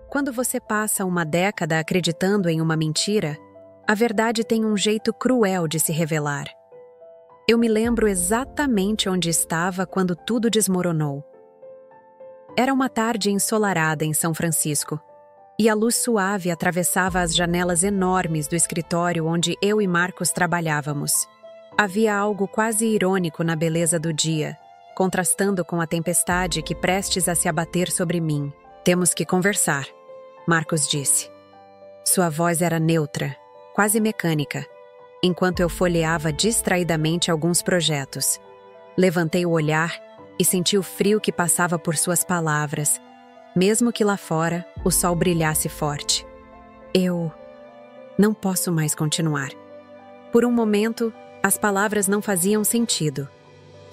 Quando você passa uma década acreditando em uma mentira, a verdade tem um jeito cruel de se revelar. Eu me lembro exatamente onde estava quando tudo desmoronou. Era uma tarde ensolarada em São Francisco, e a luz suave atravessava as janelas enormes do escritório onde eu e Marcos trabalhávamos. Havia algo quase irônico na beleza do dia, contrastando com a tempestade que prestes a se abater sobre mim. "Temos que conversar", Marcos disse. Sua voz era neutra, quase mecânica, enquanto eu folheava distraidamente alguns projetos. Levantei o olhar e senti o frio que passava por suas palavras, mesmo que lá fora o sol brilhasse forte. Eu não posso mais continuar. Por um momento, as palavras não faziam sentido.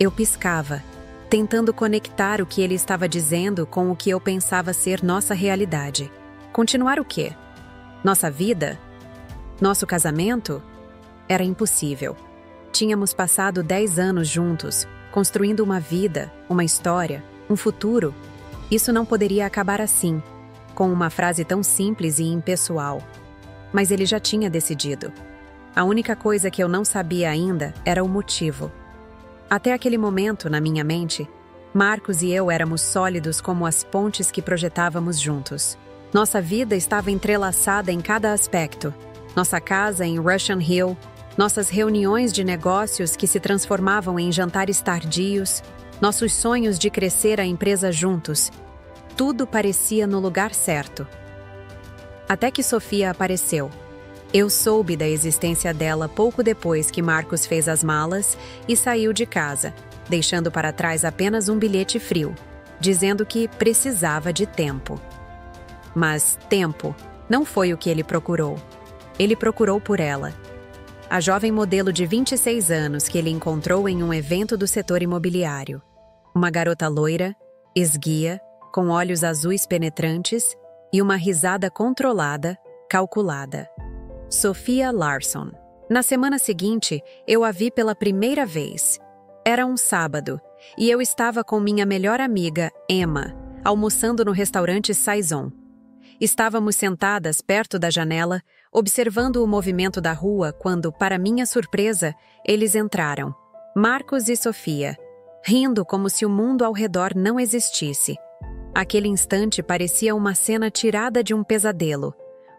Eu piscava, tentando conectar o que ele estava dizendo com o que eu pensava ser nossa realidade. Continuar o quê? Nossa vida? Nosso casamento? Era impossível. Tínhamos passado 10 anos juntos, construindo uma vida, uma história, um futuro. Isso não poderia acabar assim, com uma frase tão simples e impessoal. Mas ele já tinha decidido. A única coisa que eu não sabia ainda era o motivo. Até aquele momento, na minha mente, Marcos e eu éramos sólidos como as pontes que projetávamos juntos. Nossa vida estava entrelaçada em cada aspecto. Nossa casa em Russian Hill, nossas reuniões de negócios que se transformavam em jantares tardios, nossos sonhos de crescer a empresa juntos. Tudo parecia no lugar certo. Até que Sofia apareceu. Eu soube da existência dela pouco depois que Marcos fez as malas e saiu de casa, deixando para trás apenas um bilhete frio, dizendo que precisava de tempo. Mas tempo não foi o que ele procurou. Ele procurou por ela. A jovem modelo de 26 anos que ele encontrou em um evento do setor imobiliário. Uma garota loira, esguia, com olhos azuis penetrantes e uma risada controlada, calculada. Sofia Larsson. Na semana seguinte, eu a vi pela primeira vez. Era um sábado, e eu estava com minha melhor amiga, Emma, almoçando no restaurante Saison. Estávamos sentadas perto da janela, observando o movimento da rua quando, para minha surpresa, eles entraram. Marcos e Sofia, rindo como se o mundo ao redor não existisse. Aquele instante parecia uma cena tirada de um pesadelo,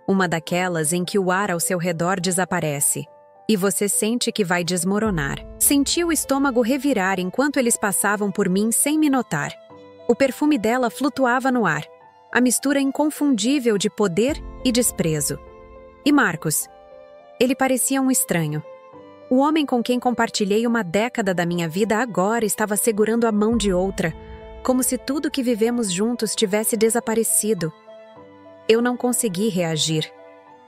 uma daquelas em que o ar ao seu redor desaparece, e você sente que vai desmoronar. Senti o estômago revirar enquanto eles passavam por mim sem me notar. O perfume dela flutuava no ar, a mistura inconfundível de poder e desprezo. E Marcos? Ele parecia um estranho. O homem com quem compartilhei uma década da minha vida agora estava segurando a mão de outra, como se tudo que vivemos juntos tivesse desaparecido. Eu não consegui reagir.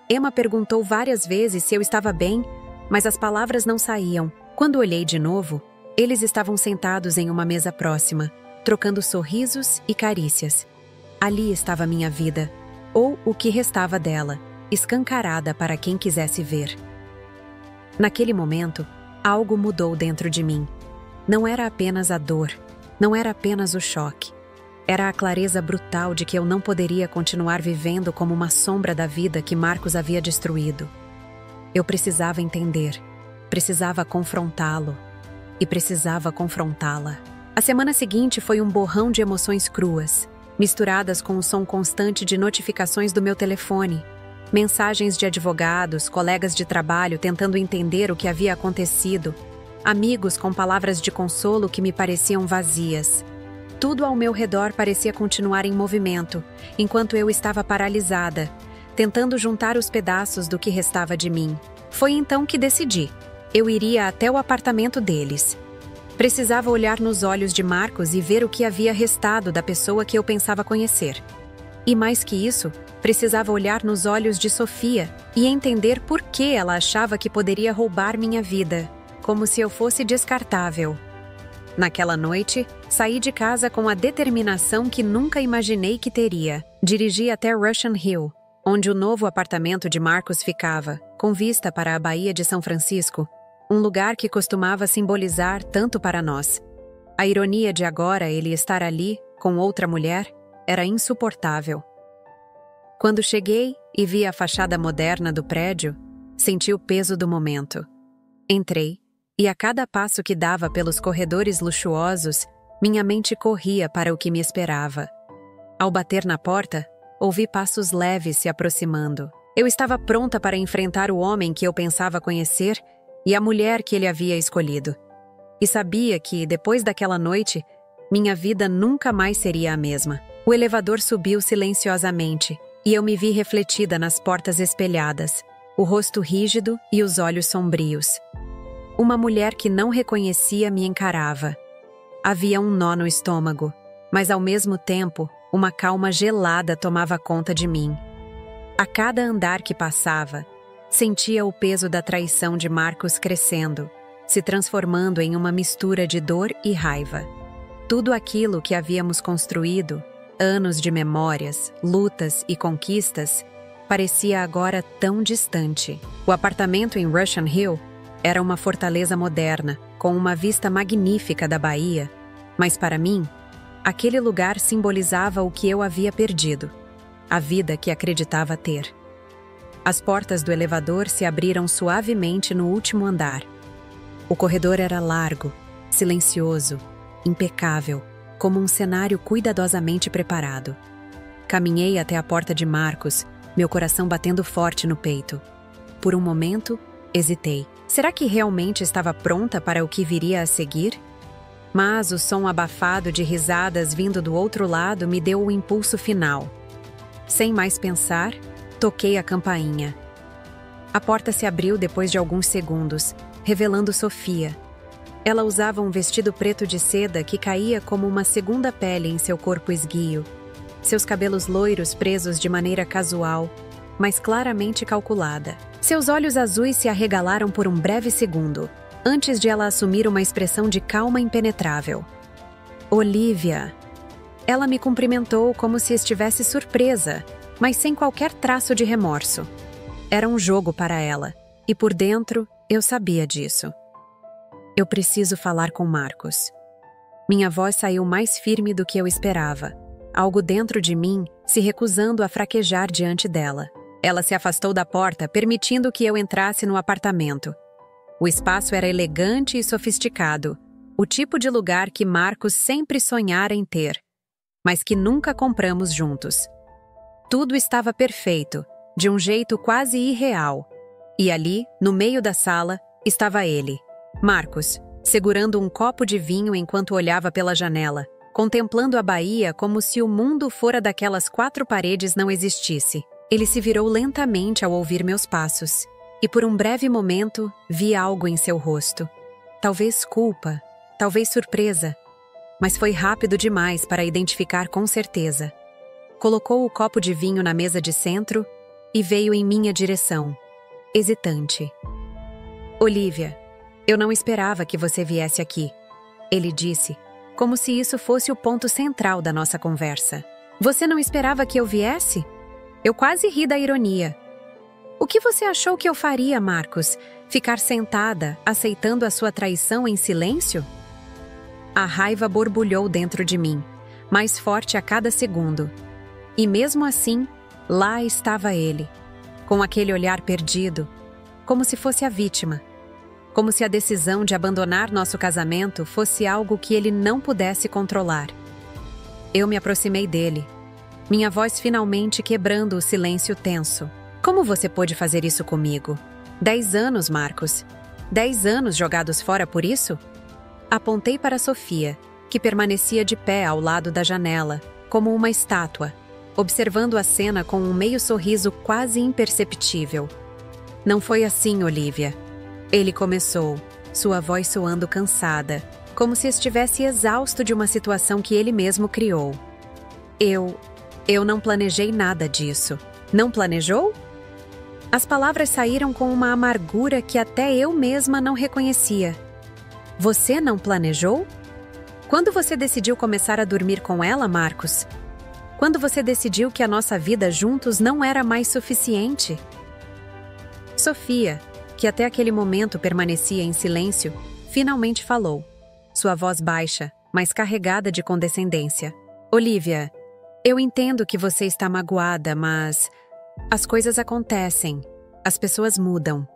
Emma perguntou várias vezes se eu estava bem, mas as palavras não saíam. Quando olhei de novo, eles estavam sentados em uma mesa próxima, trocando sorrisos e carícias. Ali estava minha vida, ou o que restava dela, escancarada para quem quisesse ver. Naquele momento, algo mudou dentro de mim. Não era apenas a dor, não era apenas o choque. Era a clareza brutal de que eu não poderia continuar vivendo como uma sombra da vida que Marcos havia destruído. Eu precisava entender, precisava confrontá-lo e precisava confrontá-la. A semana seguinte foi um borrão de emoções cruas, misturadas com o som constante de notificações do meu telefone, mensagens de advogados, colegas de trabalho tentando entender o que havia acontecido, amigos com palavras de consolo que me pareciam vazias. Tudo ao meu redor parecia continuar em movimento, enquanto eu estava paralisada, tentando juntar os pedaços do que restava de mim. Foi então que decidi. Eu iria até o apartamento deles. Precisava olhar nos olhos de Marcos e ver o que havia restado da pessoa que eu pensava conhecer. E mais que isso, precisava olhar nos olhos de Sofia e entender por que ela achava que poderia roubar minha vida, como se eu fosse descartável. Naquela noite, saí de casa com a determinação que nunca imaginei que teria. Dirigi até Russian Hill, onde o novo apartamento de Marcos ficava, com vista para a Baía de São Francisco, um lugar que costumava simbolizar tanto para nós. A ironia de agora ele estar ali, com outra mulher, era insuportável. Quando cheguei e vi a fachada moderna do prédio, senti o peso do momento. Entrei, e a cada passo que dava pelos corredores luxuosos, minha mente corria para o que me esperava. Ao bater na porta, ouvi passos leves se aproximando. Eu estava pronta para enfrentar o homem que eu pensava conhecer e a mulher que ele havia escolhido. E sabia que, depois daquela noite, minha vida nunca mais seria a mesma. O elevador subiu silenciosamente, e eu me vi refletida nas portas espelhadas, o rosto rígido e os olhos sombrios. Uma mulher que não reconhecia me encarava. Havia um nó no estômago, mas ao mesmo tempo, uma calma gelada tomava conta de mim. A cada andar que passava, sentia o peso da traição de Marcos crescendo, se transformando em uma mistura de dor e raiva. Tudo aquilo que havíamos construído, anos de memórias, lutas e conquistas, parecia agora tão distante. O apartamento em Russian Hill era uma fortaleza moderna, com uma vista magnífica da Bahia, mas para mim, aquele lugar simbolizava o que eu havia perdido, a vida que acreditava ter. As portas do elevador se abriram suavemente no último andar. O corredor era largo, silencioso, impecável, como um cenário cuidadosamente preparado. Caminhei até a porta de Marcos, meu coração batendo forte no peito. Por um momento, hesitei. Será que realmente estava pronta para o que viria a seguir? Mas o som abafado de risadas vindo do outro lado me deu o impulso final. Sem mais pensar, toquei a campainha. A porta se abriu depois de alguns segundos, revelando Sofia. Ela usava um vestido preto de seda que caía como uma segunda pele em seu corpo esguio. Seus cabelos loiros presos de maneira casual, mas claramente calculada. Seus olhos azuis se arregalaram por um breve segundo, antes de ela assumir uma expressão de calma impenetrável. Olivia. Ela me cumprimentou como se estivesse surpresa, mas sem qualquer traço de remorso. Era um jogo para ela, e por dentro eu sabia disso. Eu preciso falar com Marcos. Minha voz saiu mais firme do que eu esperava, algo dentro de mim se recusando a fraquejar diante dela. Ela se afastou da porta, permitindo que eu entrasse no apartamento. O espaço era elegante e sofisticado, o tipo de lugar que Marcos sempre sonhara em ter, mas que nunca compramos juntos. Tudo estava perfeito, de um jeito quase irreal. E ali, no meio da sala, estava ele, Marcos, segurando um copo de vinho enquanto olhava pela janela, contemplando a Bahia como se o mundo fora daquelas 4 paredes não existisse. Ele se virou lentamente ao ouvir meus passos, e por um breve momento vi algo em seu rosto. Talvez culpa, talvez surpresa, mas foi rápido demais para identificar com certeza. Colocou o copo de vinho na mesa de centro e veio em minha direção, hesitante. Olivia, eu não esperava que você viesse aqui, ele disse, como se isso fosse o ponto central da nossa conversa. Você não esperava que eu viesse? Eu quase ri da ironia. O que você achou que eu faria, Marcos? Ficar sentada, aceitando a sua traição em silêncio? A raiva borbulhou dentro de mim, mais forte a cada segundo. E mesmo assim, lá estava ele, com aquele olhar perdido, como se fosse a vítima. Como se a decisão de abandonar nosso casamento fosse algo que ele não pudesse controlar. Eu me aproximei dele, minha voz finalmente quebrando o silêncio tenso. Como você pôde fazer isso comigo? 10 anos, Marcos. 10 anos jogados fora por isso? Apontei para Sofia, que permanecia de pé ao lado da janela, como uma estátua, observando a cena com um meio sorriso quase imperceptível. Não foi assim, Olivia. Ele começou, sua voz soando cansada, como se estivesse exausto de uma situação que ele mesmo criou. Eu não planejei nada disso. Não planejou? As palavras saíram com uma amargura que até eu mesma não reconhecia. Você não planejou? Quando você decidiu começar a dormir com ela, Marcos? Quando você decidiu que a nossa vida juntos não era mais suficiente? Sofia, que até aquele momento permanecia em silêncio, finalmente falou. Sua voz baixa, mas carregada de condescendência. Olivia, Eu entendo que você está magoada, mas as coisas acontecem. As pessoas mudam.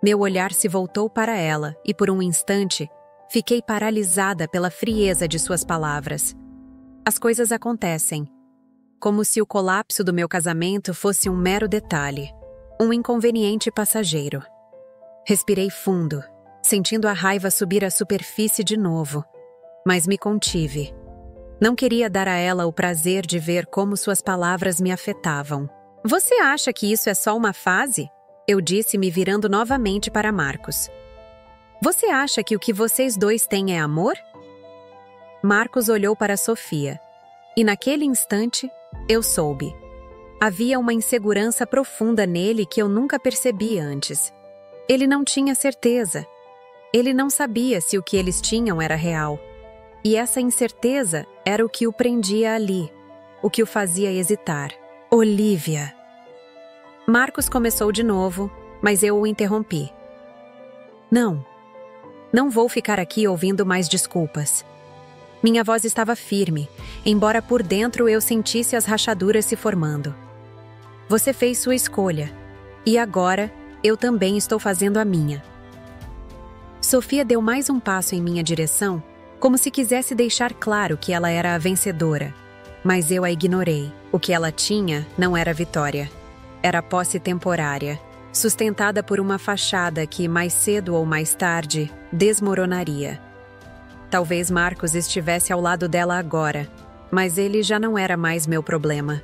Meu olhar se voltou para ela e, por um instante, fiquei paralisada pela frieza de suas palavras. As coisas acontecem. Como se o colapso do meu casamento fosse um mero detalhe, um inconveniente passageiro. Respirei fundo, sentindo a raiva subir à superfície de novo, mas me contive. Não queria dar a ela o prazer de ver como suas palavras me afetavam. Você acha que isso é só uma fase? Eu disse, me virando novamente para Marcos. Você acha que o que vocês dois têm é amor? Marcos olhou para Sofia, e naquele instante, eu soube. Havia uma insegurança profunda nele que eu nunca percebi antes. Ele não tinha certeza. Ele não sabia se o que eles tinham era real. E essa incerteza era o que o prendia ali, o que o fazia hesitar. Olivia. Marcos começou de novo, mas eu o interrompi. Não vou ficar aqui ouvindo mais desculpas. Minha voz estava firme, embora por dentro eu sentisse as rachaduras se formando. Você fez sua escolha, e agora eu também estou fazendo a minha. Sofia deu mais um passo em minha direção, como se quisesse deixar claro que ela era a vencedora, mas eu a ignorei. O que ela tinha não era vitória. Era posse temporária, sustentada por uma fachada que, mais cedo ou mais tarde, desmoronaria. Talvez Marcos estivesse ao lado dela agora, mas ele já não era mais meu problema.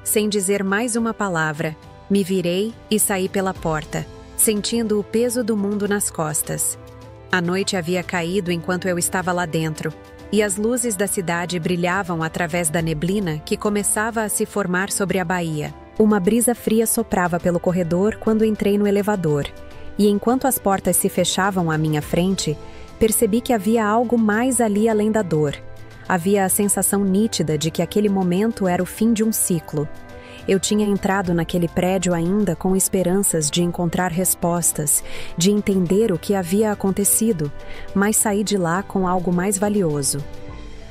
Sem dizer mais uma palavra, me virei e saí pela porta, sentindo o peso do mundo nas costas. A noite havia caído enquanto eu estava lá dentro, e as luzes da cidade brilhavam através da neblina que começava a se formar sobre a baía. Uma brisa fria soprava pelo corredor quando entrei no elevador, e enquanto as portas se fechavam à minha frente, percebi que havia algo mais ali além da dor. Havia a sensação nítida de que aquele momento era o fim de um ciclo. Eu tinha entrado naquele prédio ainda com esperanças de encontrar respostas, de entender o que havia acontecido, mas saí de lá com algo mais valioso.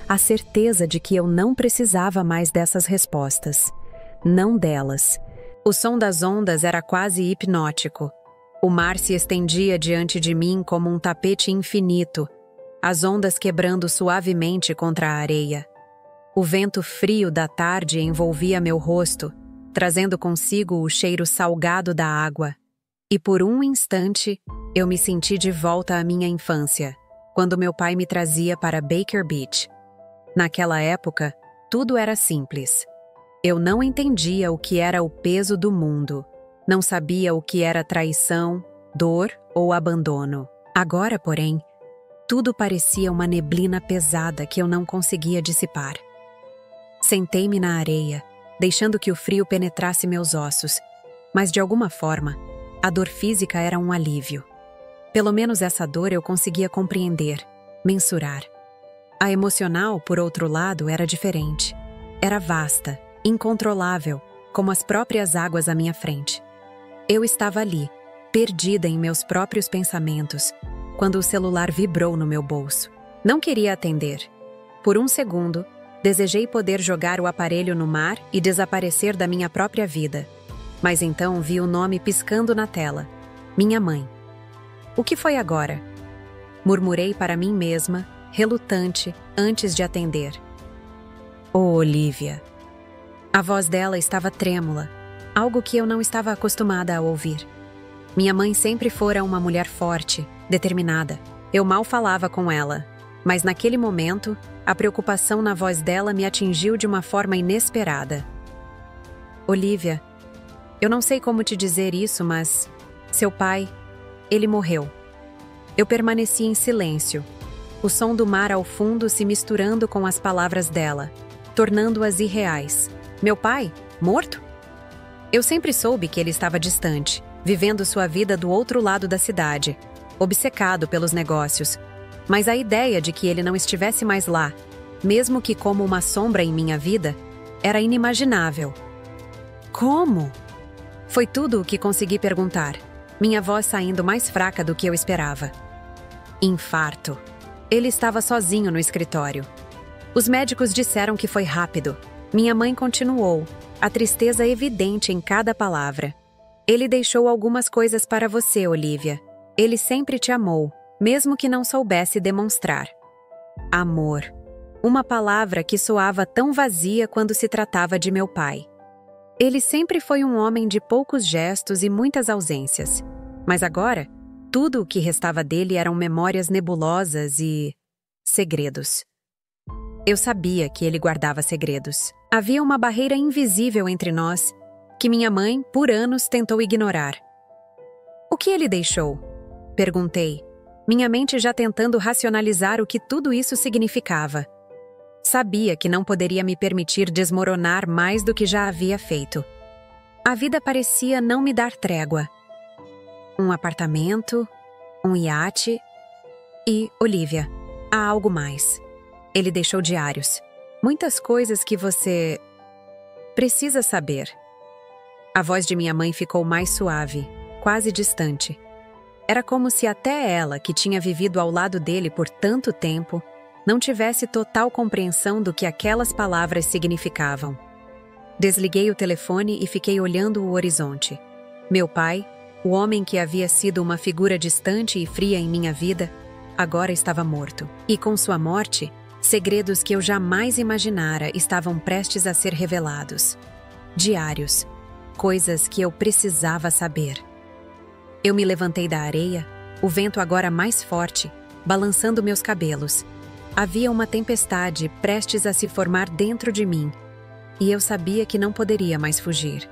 A certeza de que eu não precisava mais dessas respostas. Não delas. O som das ondas era quase hipnótico. O mar se estendia diante de mim como um tapete infinito, as ondas quebrando suavemente contra a areia. O vento frio da tarde envolvia meu rosto, trazendo consigo o cheiro salgado da água. E por um instante, eu me senti de volta à minha infância, quando meu pai me trazia para Baker Beach. Naquela época, tudo era simples. Eu não entendia o que era o peso do mundo. Não sabia o que era traição, dor ou abandono. Agora, porém, tudo parecia uma neblina pesada que eu não conseguia dissipar. Sentei-me na areia, deixando que o frio penetrasse meus ossos, mas de alguma forma, a dor física era um alívio. Pelo menos essa dor eu conseguia compreender, mensurar. A emocional, por outro lado, era diferente. Era vasta, incontrolável, como as próprias águas à minha frente. Eu estava ali, perdida em meus próprios pensamentos, quando o celular vibrou no meu bolso. Não queria atender. Por um segundo, desejei poder jogar o aparelho no mar e desaparecer da minha própria vida. Mas então vi o nome piscando na tela. Minha mãe. O que foi agora? Murmurei para mim mesma, relutante, antes de atender. Oh, Olivia. A voz dela estava trêmula, algo que eu não estava acostumada a ouvir. Minha mãe sempre fora uma mulher forte, determinada. Eu mal falava com ela, mas naquele momento, a preocupação na voz dela me atingiu de uma forma inesperada. Olivia, eu não sei como te dizer isso, mas seu pai, ele morreu. Eu permaneci em silêncio, o som do mar ao fundo se misturando com as palavras dela, tornando-as irreais. Meu pai? Morto? Eu sempre soube que ele estava distante, vivendo sua vida do outro lado da cidade, obcecado pelos negócios. Mas a ideia de que ele não estivesse mais lá, mesmo que como uma sombra em minha vida, era inimaginável. Como? Foi tudo o que consegui perguntar, minha voz saindo mais fraca do que eu esperava. Infarto. Ele estava sozinho no escritório. Os médicos disseram que foi rápido. Minha mãe continuou, a tristeza evidente em cada palavra. Ele deixou algumas coisas para você, Olivia. Ele sempre te amou, mesmo que não soubesse demonstrar. Amor. Uma palavra que soava tão vazia quando se tratava de meu pai. Ele sempre foi um homem de poucos gestos e muitas ausências. Mas agora, tudo o que restava dele eram memórias nebulosas e segredos. Eu sabia que ele guardava segredos. Havia uma barreira invisível entre nós, que minha mãe, por anos, tentou ignorar. O que ele deixou? Perguntei, minha mente já tentando racionalizar o que tudo isso significava. Sabia que não poderia me permitir desmoronar mais do que já havia feito. A vida parecia não me dar trégua. Um apartamento, um iate e, Olivia, há algo mais. Ele deixou diários. Muitas coisas que você precisa saber. A voz de minha mãe ficou mais suave, quase distante. Era como se até ela, que tinha vivido ao lado dele por tanto tempo, não tivesse total compreensão do que aquelas palavras significavam. Desliguei o telefone e fiquei olhando o horizonte. Meu pai, o homem que havia sido uma figura distante e fria em minha vida, agora estava morto. E com sua morte, segredos que eu jamais imaginara estavam prestes a ser revelados. Diários. Coisas que eu precisava saber. Eu me levantei da areia, o vento agora mais forte, balançando meus cabelos. Havia uma tempestade prestes a se formar dentro de mim, e eu sabia que não poderia mais fugir.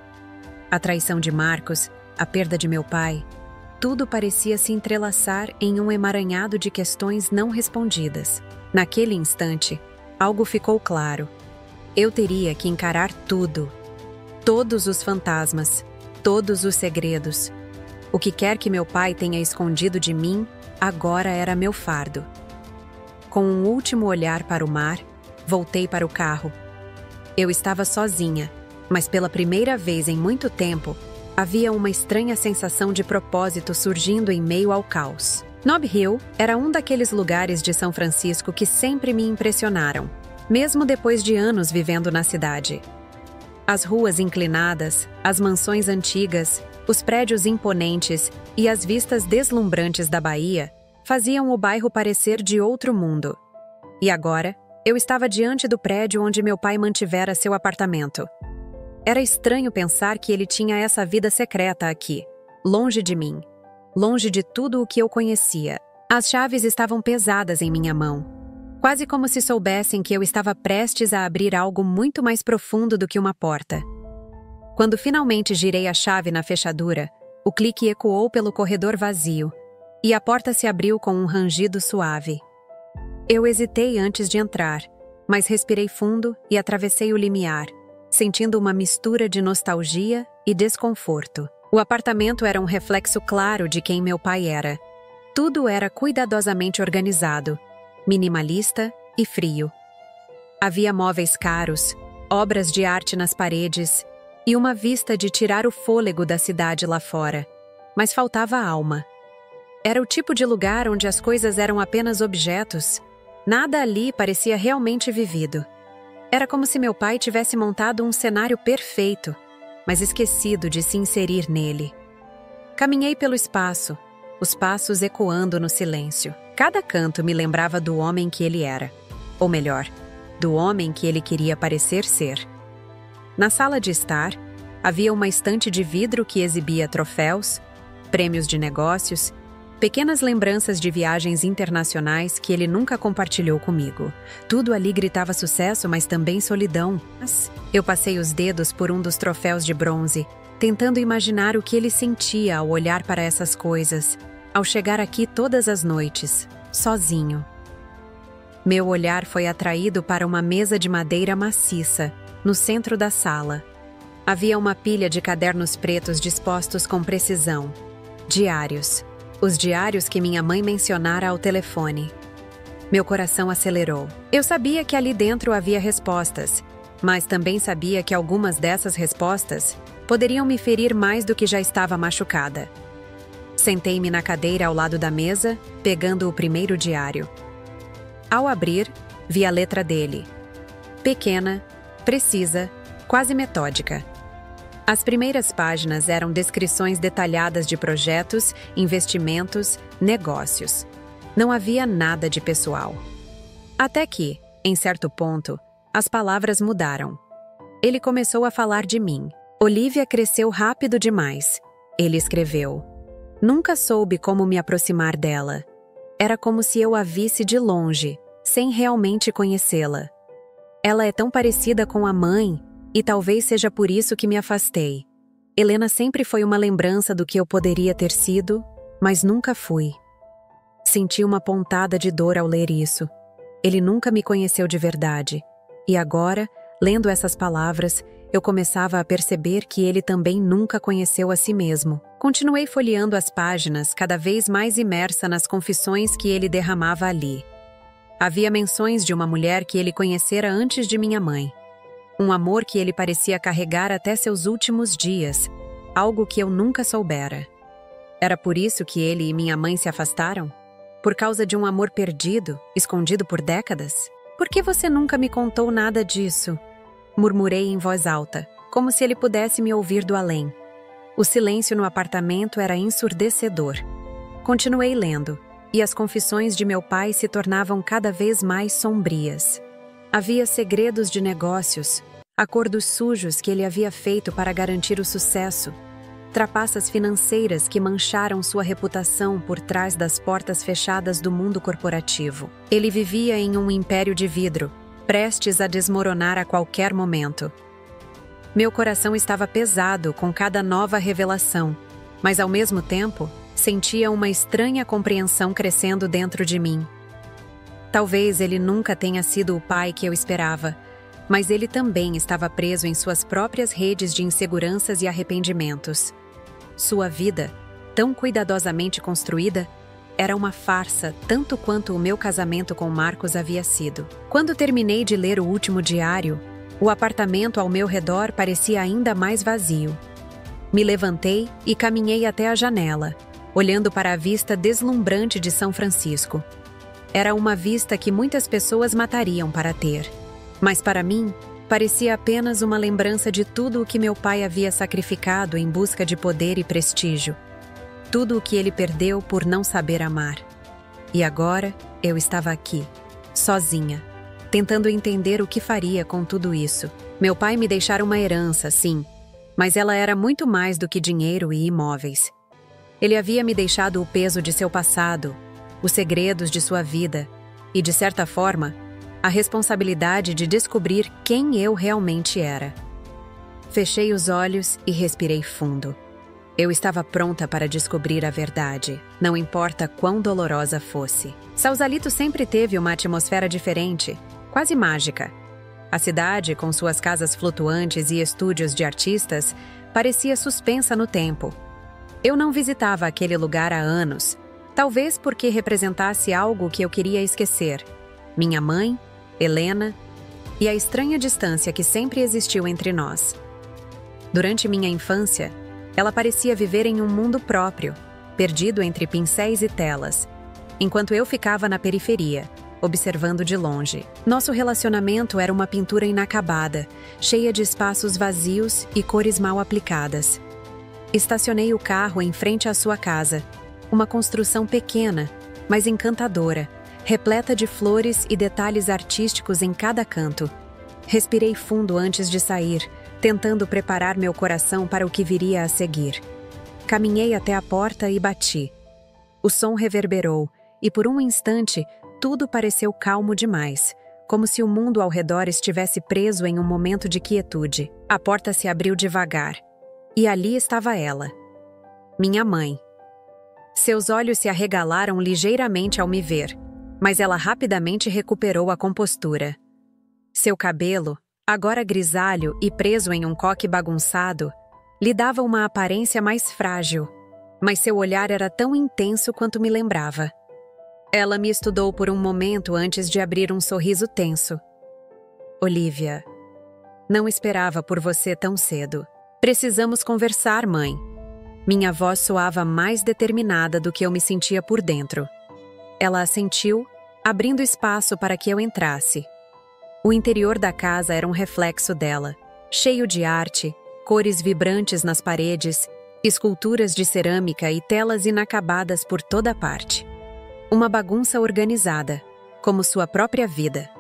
A traição de Marcos, a perda de meu pai, tudo parecia se entrelaçar em um emaranhado de questões não respondidas. Naquele instante, algo ficou claro. Eu teria que encarar tudo. Todos os fantasmas, todos os segredos. O que quer que meu pai tenha escondido de mim, agora era meu fardo. Com um último olhar para o mar, voltei para o carro. Eu estava sozinha, mas pela primeira vez em muito tempo, havia uma estranha sensação de propósito surgindo em meio ao caos. Nob Hill era um daqueles lugares de São Francisco que sempre me impressionaram, mesmo depois de anos vivendo na cidade. As ruas inclinadas, as mansões antigas, os prédios imponentes e as vistas deslumbrantes da Bahia faziam o bairro parecer de outro mundo. E agora, eu estava diante do prédio onde meu pai mantivera seu apartamento. Era estranho pensar que ele tinha essa vida secreta aqui, longe de mim, longe de tudo o que eu conhecia. As chaves estavam pesadas em minha mão, quase como se soubessem que eu estava prestes a abrir algo muito mais profundo do que uma porta. Quando finalmente girei a chave na fechadura, o clique ecoou pelo corredor vazio, e a porta se abriu com um rangido suave. Eu hesitei antes de entrar, mas respirei fundo e atravessei o limiar, sentindo uma mistura de nostalgia e desconforto. O apartamento era um reflexo claro de quem meu pai era. Tudo era cuidadosamente organizado, minimalista e frio. Havia móveis caros, obras de arte nas paredes e uma vista de tirar o fôlego da cidade lá fora, mas faltava alma. Era o tipo de lugar onde as coisas eram apenas objetos. Nada ali parecia realmente vivido. Era como se meu pai tivesse montado um cenário perfeito, mas esquecido de se inserir nele. Caminhei pelo espaço, os passos ecoando no silêncio. Cada canto me lembrava do homem que ele era. Ou melhor, do homem que ele queria parecer ser. Na sala de estar, havia uma estante de vidro que exibia troféus, prêmios de negócios, pequenas lembranças de viagens internacionais que ele nunca compartilhou comigo. Tudo ali gritava sucesso, mas também solidão. Eu passei os dedos por um dos troféus de bronze, tentando imaginar o que ele sentia ao olhar para essas coisas, ao chegar aqui todas as noites, sozinho. Meu olhar foi atraído para uma mesa de madeira maciça, no centro da sala. Havia uma pilha de cadernos pretos dispostos com precisão. Diários. Os diários que minha mãe mencionara ao telefone. Meu coração acelerou. Eu sabia que ali dentro havia respostas, mas também sabia que algumas dessas respostas poderiam me ferir mais do que já estava machucada. Sentei-me na cadeira ao lado da mesa, pegando o primeiro diário. Ao abrir, Vi a letra dele. Pequena, precisa, quase metódica. As primeiras páginas eram descrições detalhadas de projetos, investimentos, negócios. Não havia nada de pessoal. Até que, em certo ponto, as palavras mudaram. Ele começou a falar de mim. Olivia cresceu rápido demais. Ele escreveu. Nunca soube como me aproximar dela. Era como se eu a visse de longe, sem realmente conhecê-la. Ela é tão parecida com a mãe, e talvez seja por isso que me afastei. Helena sempre foi uma lembrança do que eu poderia ter sido, mas nunca fui. Senti uma pontada de dor ao ler isso. Ele nunca me conheceu de verdade. E agora, lendo essas palavras, eu começava a perceber que ele também nunca conheceu a si mesmo. Continuei folheando as páginas, cada vez mais imersa nas confissões que ele derramava ali. Havia menções de uma mulher que ele conhecera antes de minha mãe. Um amor que ele parecia carregar até seus últimos dias, algo que eu nunca soubera. Era por isso que ele e minha mãe se afastaram? Por causa de um amor perdido, escondido por décadas? Por que você nunca me contou nada disso? Murmurei em voz alta, como se ele pudesse me ouvir do além. O silêncio no apartamento era ensurdecedor. Continuei lendo, e as confissões de meu pai se tornavam cada vez mais sombrias. Havia segredos de negócios, acordos sujos que ele havia feito para garantir o sucesso, trapaças financeiras que mancharam sua reputação por trás das portas fechadas do mundo corporativo. Ele vivia em um império de vidro, prestes a desmoronar a qualquer momento. Meu coração estava pesado com cada nova revelação, mas ao mesmo tempo, sentia uma estranha compreensão crescendo dentro de mim. Talvez ele nunca tenha sido o pai que eu esperava, mas ele também estava preso em suas próprias redes de inseguranças e arrependimentos. Sua vida, tão cuidadosamente construída, era uma farsa tanto quanto o meu casamento com Marcos havia sido. Quando terminei de ler o último diário, o apartamento ao meu redor parecia ainda mais vazio. Me levantei e caminhei até a janela, olhando para a vista deslumbrante de São Francisco. Era uma vista que muitas pessoas matariam para ter. Mas para mim, parecia apenas uma lembrança de tudo o que meu pai havia sacrificado em busca de poder e prestígio. Tudo o que ele perdeu por não saber amar. E agora, eu estava aqui, sozinha, tentando entender o que faria com tudo isso. Meu pai me deixara uma herança, sim, mas ela era muito mais do que dinheiro e imóveis. Ele havia me deixado o peso de seu passado, os segredos de sua vida e, de certa forma, a responsabilidade de descobrir quem eu realmente era. Fechei os olhos e respirei fundo. Eu estava pronta para descobrir a verdade, não importa quão dolorosa fosse. Sausalito sempre teve uma atmosfera diferente, quase mágica. A cidade, com suas casas flutuantes e estúdios de artistas, parecia suspensa no tempo. Eu não visitava aquele lugar há anos, talvez porque representasse algo que eu queria esquecer. Minha mãe, Helena e a estranha distância que sempre existiu entre nós. Durante minha infância, ela parecia viver em um mundo próprio, perdido entre pincéis e telas, enquanto eu ficava na periferia, observando de longe. Nosso relacionamento era uma pintura inacabada, cheia de espaços vazios e cores mal aplicadas. Estacionei o carro em frente à sua casa, uma construção pequena, mas encantadora, repleta de flores e detalhes artísticos em cada canto. Respirei fundo antes de sair, tentando preparar meu coração para o que viria a seguir. Caminhei até a porta e bati. O som reverberou, e por um instante, tudo pareceu calmo demais, como se o mundo ao redor estivesse preso em um momento de quietude. A porta se abriu devagar, e ali estava ela, minha mãe. Seus olhos se arregalaram ligeiramente ao me ver, mas ela rapidamente recuperou a compostura. Seu cabelo, agora grisalho e preso em um coque bagunçado, lhe dava uma aparência mais frágil, mas seu olhar era tão intenso quanto me lembrava. Ela me estudou por um momento antes de abrir um sorriso tenso. Olivia, não esperava por você tão cedo. Precisamos conversar, mãe. Minha voz soava mais determinada do que eu me sentia por dentro. Ela assentiu abrindo espaço para que eu entrasse. O interior da casa era um reflexo dela, cheio de arte, cores vibrantes nas paredes, esculturas de cerâmica e telas inacabadas por toda parte. Uma bagunça organizada, como sua própria vida.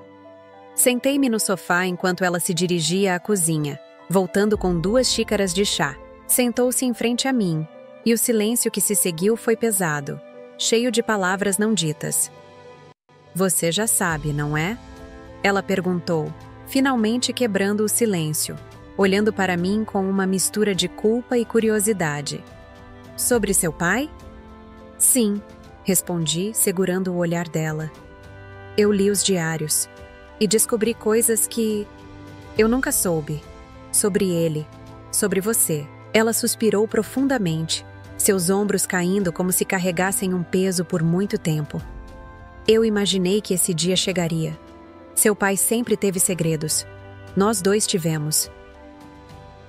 Sentei-me no sofá enquanto ela se dirigia à cozinha, voltando com 2 xícaras de chá. Sentou-se em frente a mim, e o silêncio que se seguiu foi pesado, cheio de palavras não ditas. "Você já sabe, não é?" Ela perguntou, finalmente quebrando o silêncio, olhando para mim com uma mistura de culpa e curiosidade. "Sobre seu pai?" "Sim", respondi, segurando o olhar dela. "Eu li os diários e descobri coisas que eu nunca soube. Sobre ele, sobre você." Ela suspirou profundamente, seus ombros caindo como se carregassem um peso por muito tempo. "Eu imaginei que esse dia chegaria. Seu pai sempre teve segredos. Nós 2 tivemos.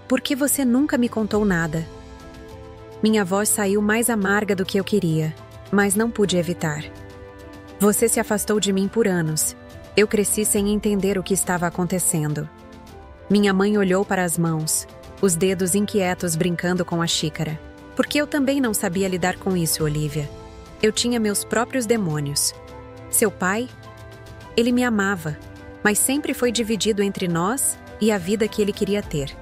Por que você nunca me contou nada?" Minha voz saiu mais amarga do que eu queria, mas não pude evitar. "Você se afastou de mim por anos. Eu cresci sem entender o que estava acontecendo." Minha mãe olhou para as mãos, os dedos inquietos brincando com a xícara. Porque eu também não sabia lidar com isso, Olivia. Eu tinha meus próprios demônios. Seu pai? Ele me amava, mas sempre foi dividido entre nós e a vida que ele queria ter.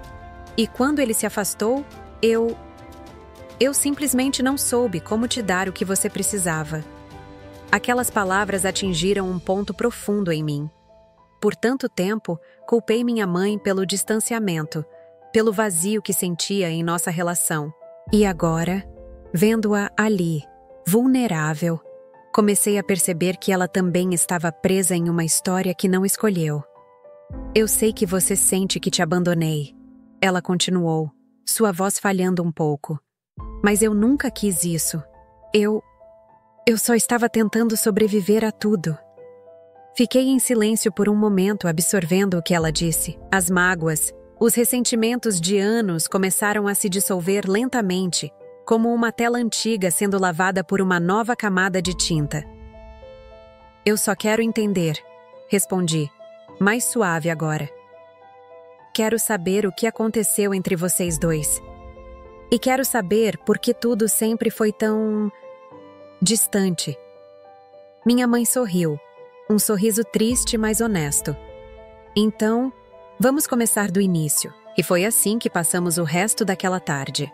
E quando ele se afastou, eu simplesmente não soube como te dar o que você precisava. Aquelas palavras atingiram um ponto profundo em mim. Por tanto tempo, culpei minha mãe pelo distanciamento, pelo vazio que sentia em nossa relação. E agora, vendo-a ali, vulnerável, comecei a perceber que ela também estava presa em uma história que não escolheu. "Eu sei que você sente que te abandonei", ela continuou, sua voz falhando um pouco. "Mas eu nunca quis isso. Eu só estava tentando sobreviver a tudo." Fiquei em silêncio por um momento, absorvendo o que ela disse. As mágoas, os ressentimentos de anos começaram a se dissolver lentamente, como uma tela antiga sendo lavada por uma nova camada de tinta. "Eu só quero entender", respondi, mais suave agora. "Quero saber o que aconteceu entre vocês 2. E quero saber por que tudo sempre foi tão distante." Minha mãe sorriu, um sorriso triste, mas honesto. "Então, vamos começar do início." E foi assim que passamos o resto daquela tarde.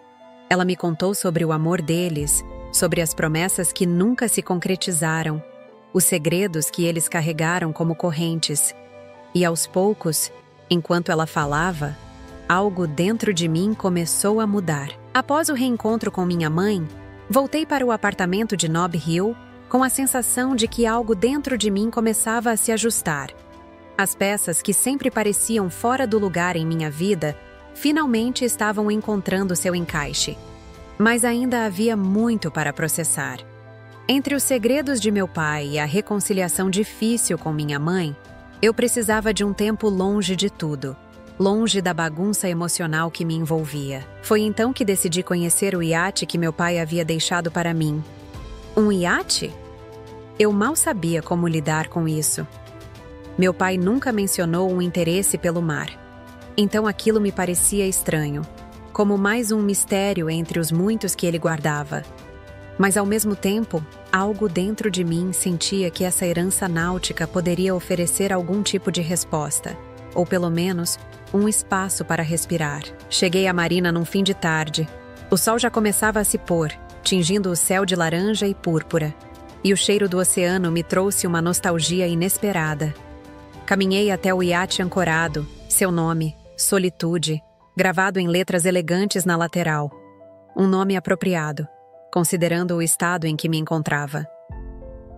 Ela me contou sobre o amor deles, sobre as promessas que nunca se concretizaram, os segredos que eles carregaram como correntes. E aos poucos, enquanto ela falava, algo dentro de mim começou a mudar. Após o reencontro com minha mãe, voltei para o apartamento de Nob Hill com a sensação de que algo dentro de mim começava a se ajustar. As peças que sempre pareciam fora do lugar em minha vida, finalmente estavam encontrando seu encaixe. Mas ainda havia muito para processar. Entre os segredos de meu pai e a reconciliação difícil com minha mãe, eu precisava de um tempo longe de tudo, longe da bagunça emocional que me envolvia. Foi então que decidi conhecer o iate que meu pai havia deixado para mim. Um iate? Eu mal sabia como lidar com isso. Meu pai nunca mencionou um interesse pelo mar. Então aquilo me parecia estranho, como mais um mistério entre os muitos que ele guardava. Mas ao mesmo tempo, algo dentro de mim sentia que essa herança náutica poderia oferecer algum tipo de resposta, ou pelo menos, um espaço para respirar. Cheguei à marina num fim de tarde. O sol já começava a se pôr, tingindo o céu de laranja e púrpura, e o cheiro do oceano me trouxe uma nostalgia inesperada. Caminhei até o iate ancorado, seu nome, Solitude, gravado em letras elegantes na lateral. Um nome apropriado, considerando o estado em que me encontrava.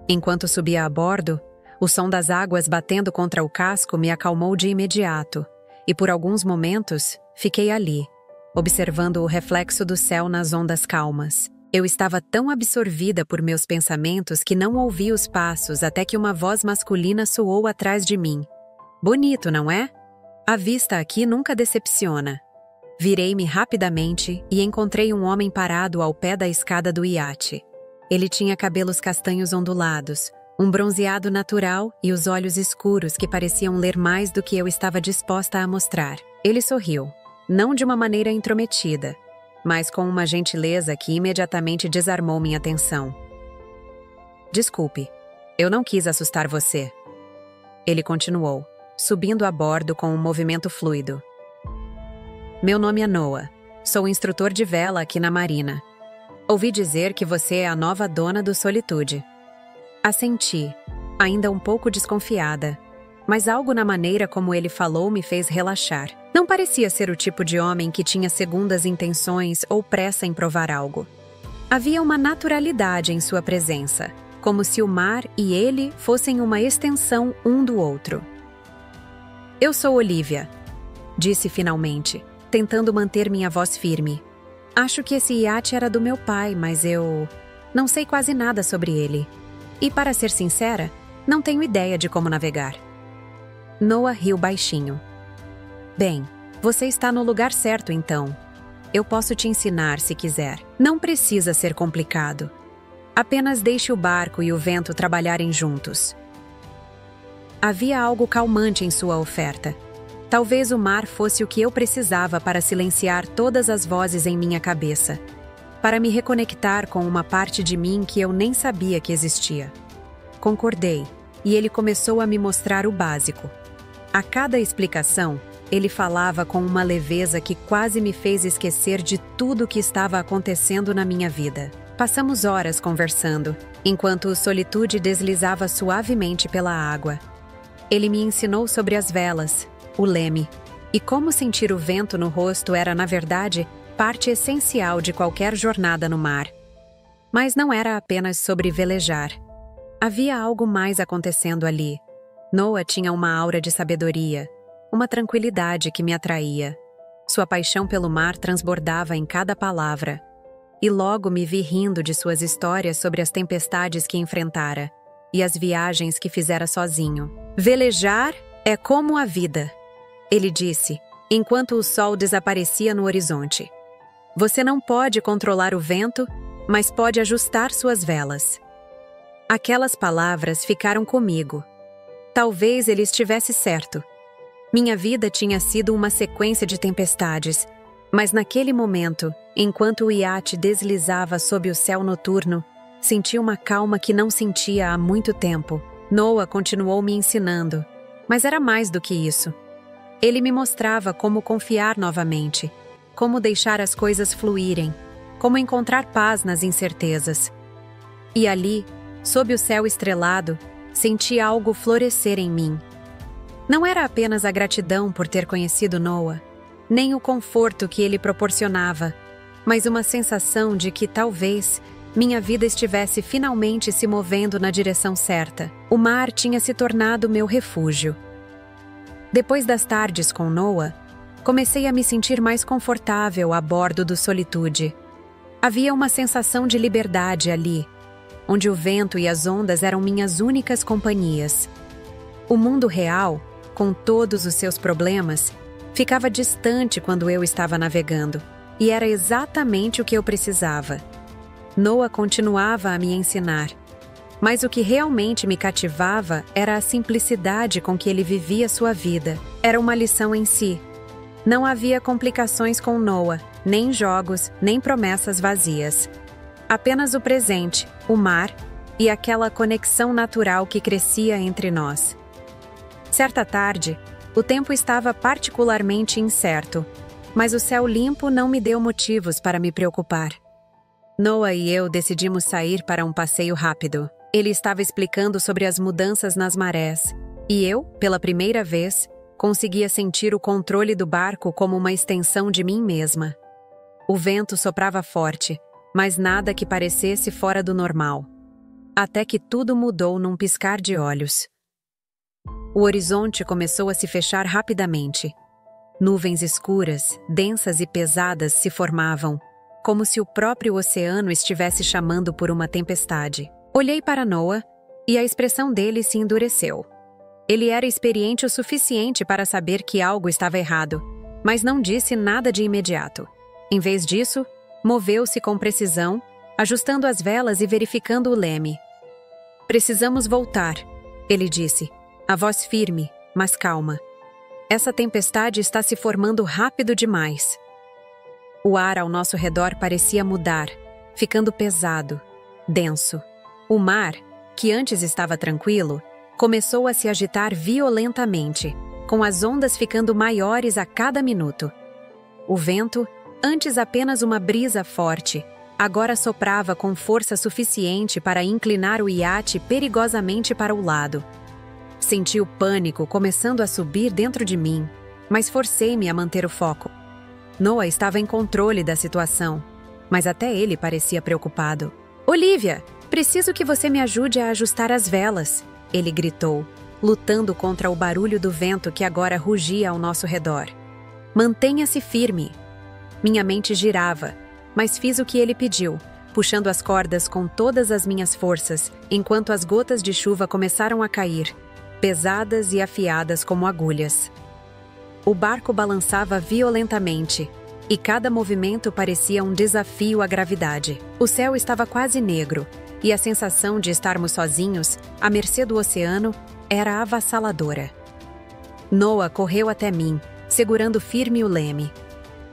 Enquanto subia a bordo, o som das águas batendo contra o casco me acalmou de imediato, e por alguns momentos fiquei ali, observando o reflexo do céu nas ondas calmas. Eu estava tão absorvida por meus pensamentos que não ouvi os passos até que uma voz masculina soou atrás de mim. Bonito, não é? A vista aqui nunca decepciona. Virei-me rapidamente e encontrei um homem parado ao pé da escada do iate. Ele tinha cabelos castanhos ondulados, Um bronzeado natural e os olhos escuros que pareciam ler mais do que eu estava disposta a mostrar. Ele sorriu, não de uma maneira intrometida, mas com uma gentileza que imediatamente desarmou minha atenção. Desculpe, eu não quis assustar você. Ele continuou, subindo a bordo com um movimento fluido. Meu nome é Noah. Sou instrutor de vela aqui na Marina. Ouvi dizer que você é a nova dona do Solitude. Assenti, ainda um pouco desconfiada, mas algo na maneira como ele falou me fez relaxar. Não parecia ser o tipo de homem que tinha segundas intenções ou pressa em provar algo. Havia uma naturalidade em sua presença, como se o mar e ele fossem uma extensão um do outro. Eu sou Olivia, disse finalmente, tentando manter minha voz firme. Acho que esse iate era do meu pai, mas eu não sei quase nada sobre ele. E, para ser sincera, não tenho ideia de como navegar. Noah riu baixinho. Bem, você está no lugar certo então. Eu posso te ensinar se quiser. Não precisa ser complicado. Apenas deixe o barco e o vento trabalharem juntos. Havia algo calmante em sua oferta. Talvez o mar fosse o que eu precisava para silenciar todas as vozes em minha cabeça, para me reconectar com uma parte de mim que eu nem sabia que existia. Concordei, e ele começou a me mostrar o básico. A cada explicação, ele falava com uma leveza que quase me fez esquecer de tudo o que estava acontecendo na minha vida. Passamos horas conversando, enquanto o Solitude deslizava suavemente pela água. Ele me ensinou sobre as velas, o leme, e como sentir o vento no rosto era, na verdade, parte essencial de qualquer jornada no mar. Mas não era apenas sobre velejar. Havia algo mais acontecendo ali. Noah tinha uma aura de sabedoria, uma tranquilidade que me atraía. Sua paixão pelo mar transbordava em cada palavra. E logo me vi rindo de suas histórias sobre as tempestades que enfrentara e as viagens que fizera sozinho. Velejar é como a vida, ele disse, enquanto o sol desaparecia no horizonte. Você não pode controlar o vento, mas pode ajustar suas velas. Aquelas palavras ficaram comigo. Talvez ele estivesse certo. Minha vida tinha sido uma sequência de tempestades, mas naquele momento, enquanto o iate deslizava sob o céu noturno, senti uma calma que não sentia há muito tempo. Noah continuou me ensinando, mas era mais do que isso. Ele me mostrava como confiar novamente, como deixar as coisas fluírem, como encontrar paz nas incertezas. E ali, sob o céu estrelado, senti algo florescer em mim. Não era apenas a gratidão por ter conhecido Noah, nem o conforto que ele proporcionava, mas uma sensação de que talvez minha vida estivesse finalmente se movendo na direção certa. O mar tinha se tornado meu refúgio. Depois das tardes com Noah, comecei a me sentir mais confortável a bordo do Solitude. Havia uma sensação de liberdade ali, onde o vento e as ondas eram minhas únicas companhias. O mundo real, com todos os seus problemas, ficava distante quando eu estava navegando, e era exatamente o que eu precisava. Noah continuava a me ensinar, mas o que realmente me cativava era a simplicidade com que ele vivia sua vida. Era uma lição em si. Não havia complicações com Noah, nem jogos, nem promessas vazias. Apenas o presente, o mar e aquela conexão natural que crescia entre nós. Certa tarde, o tempo estava particularmente incerto, mas o céu limpo não me deu motivos para me preocupar. Noah e eu decidimos sair para um passeio rápido. Ele estava explicando sobre as mudanças nas marés, e eu, pela primeira vez, conseguia sentir o controle do barco como uma extensão de mim mesma. O vento soprava forte, mas nada que parecesse fora do normal. Até que tudo mudou num piscar de olhos. O horizonte começou a se fechar rapidamente. Nuvens escuras, densas e pesadas se formavam, como se o próprio oceano estivesse chamando por uma tempestade. Olhei para Noah e a expressão dele se endureceu. Ele era experiente o suficiente para saber que algo estava errado, mas não disse nada de imediato. Em vez disso, moveu-se com precisão, ajustando as velas e verificando o leme. Precisamos voltar, ele disse, a voz firme, mas calma. Essa tempestade está se formando rápido demais. O ar ao nosso redor parecia mudar, ficando pesado, denso. O mar, que antes estava tranquilo, começou a se agitar violentamente, com as ondas ficando maiores a cada minuto. O vento, antes apenas uma brisa forte, agora soprava com força suficiente para inclinar o iate perigosamente para o lado. Senti o pânico começando a subir dentro de mim, mas forcei-me a manter o foco. Noah estava em controle da situação, mas até ele parecia preocupado. "Olivia, preciso que você me ajude a ajustar as velas", ele gritou, lutando contra o barulho do vento que agora rugia ao nosso redor. "Mantenha-se firme." Minha mente girava, mas fiz o que ele pediu, puxando as cordas com todas as minhas forças, enquanto as gotas de chuva começaram a cair, pesadas e afiadas como agulhas. O barco balançava violentamente, e cada movimento parecia um desafio à gravidade. O céu estava quase negro, e a sensação de estarmos sozinhos, à mercê do oceano, era avassaladora. Noah correu até mim, segurando firme o leme.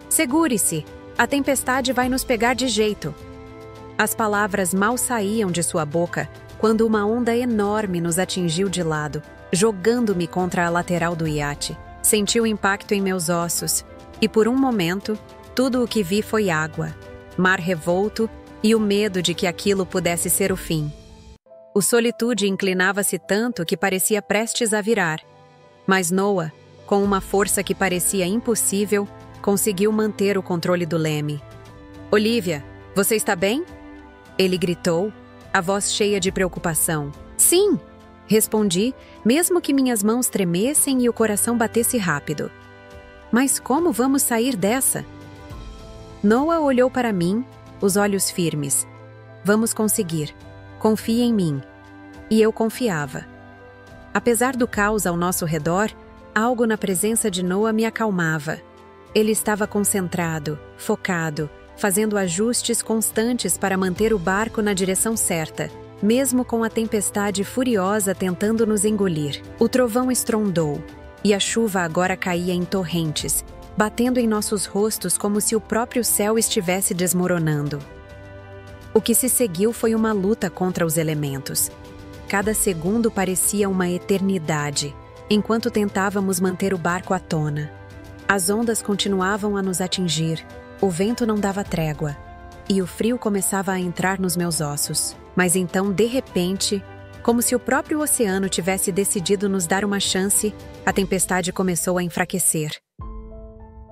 "Segure-se! A tempestade vai nos pegar de jeito." As palavras mal saíam de sua boca quando uma onda enorme nos atingiu de lado, jogando-me contra a lateral do iate. Senti o impacto em meus ossos, e por um momento, tudo o que vi foi água, mar revolto e o medo de que aquilo pudesse ser o fim. O Solitude inclinava-se tanto que parecia prestes a virar, mas Noah, com uma força que parecia impossível, conseguiu manter o controle do leme. "Olivia, você está bem?" Ele gritou, a voz cheia de preocupação. "Sim!" respondi, mesmo que minhas mãos tremessem e o coração batesse rápido. "Mas como vamos sair dessa?" Noah olhou para mim, os olhos firmes. "Vamos conseguir. Confie em mim." E eu confiava. Apesar do caos ao nosso redor, algo na presença de Noah me acalmava. Ele estava concentrado, focado, fazendo ajustes constantes para manter o barco na direção certa, mesmo com a tempestade furiosa tentando nos engolir. O trovão estrondou, e a chuva agora caía em torrentes, batendo em nossos rostos como se o próprio céu estivesse desmoronando. O que se seguiu foi uma luta contra os elementos. Cada segundo parecia uma eternidade, enquanto tentávamos manter o barco à tona. As ondas continuavam a nos atingir, o vento não dava trégua, e o frio começava a entrar nos meus ossos. Mas então, de repente, como se o próprio oceano tivesse decidido nos dar uma chance, a tempestade começou a enfraquecer.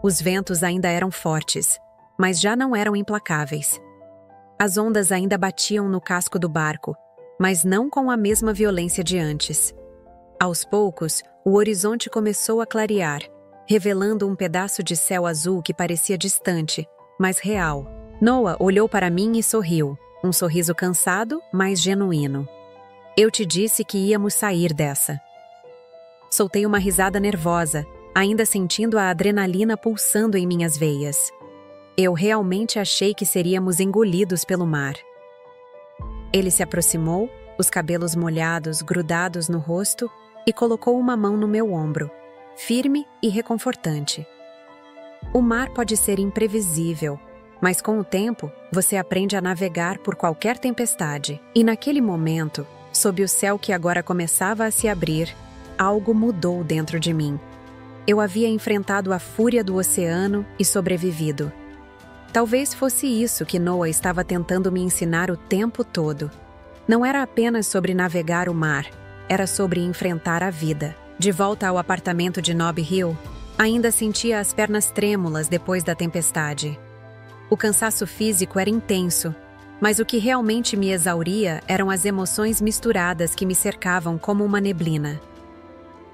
Os ventos ainda eram fortes, mas já não eram implacáveis. As ondas ainda batiam no casco do barco, mas não com a mesma violência de antes. Aos poucos, o horizonte começou a clarear, revelando um pedaço de céu azul que parecia distante, mas real. Noah olhou para mim e sorriu, um sorriso cansado, mas genuíno. "Eu te disse que íamos sair dessa." Soltei uma risada nervosa, ainda sentindo a adrenalina pulsando em minhas veias. Eu realmente achei que seríamos engolidos pelo mar. Ele se aproximou, os cabelos molhados grudados no rosto, e colocou uma mão no meu ombro, firme e reconfortante. O mar pode ser imprevisível, mas com o tempo, você aprende a navegar por qualquer tempestade. E naquele momento, sob o céu que agora começava a se abrir, algo mudou dentro de mim. Eu havia enfrentado a fúria do oceano e sobrevivido. Talvez fosse isso que Noah estava tentando me ensinar o tempo todo. Não era apenas sobre navegar o mar, era sobre enfrentar a vida. De volta ao apartamento de Nob Hill, ainda sentia as pernas trêmulas depois da tempestade. O cansaço físico era intenso, mas o que realmente me exauria eram as emoções misturadas que me cercavam como uma neblina.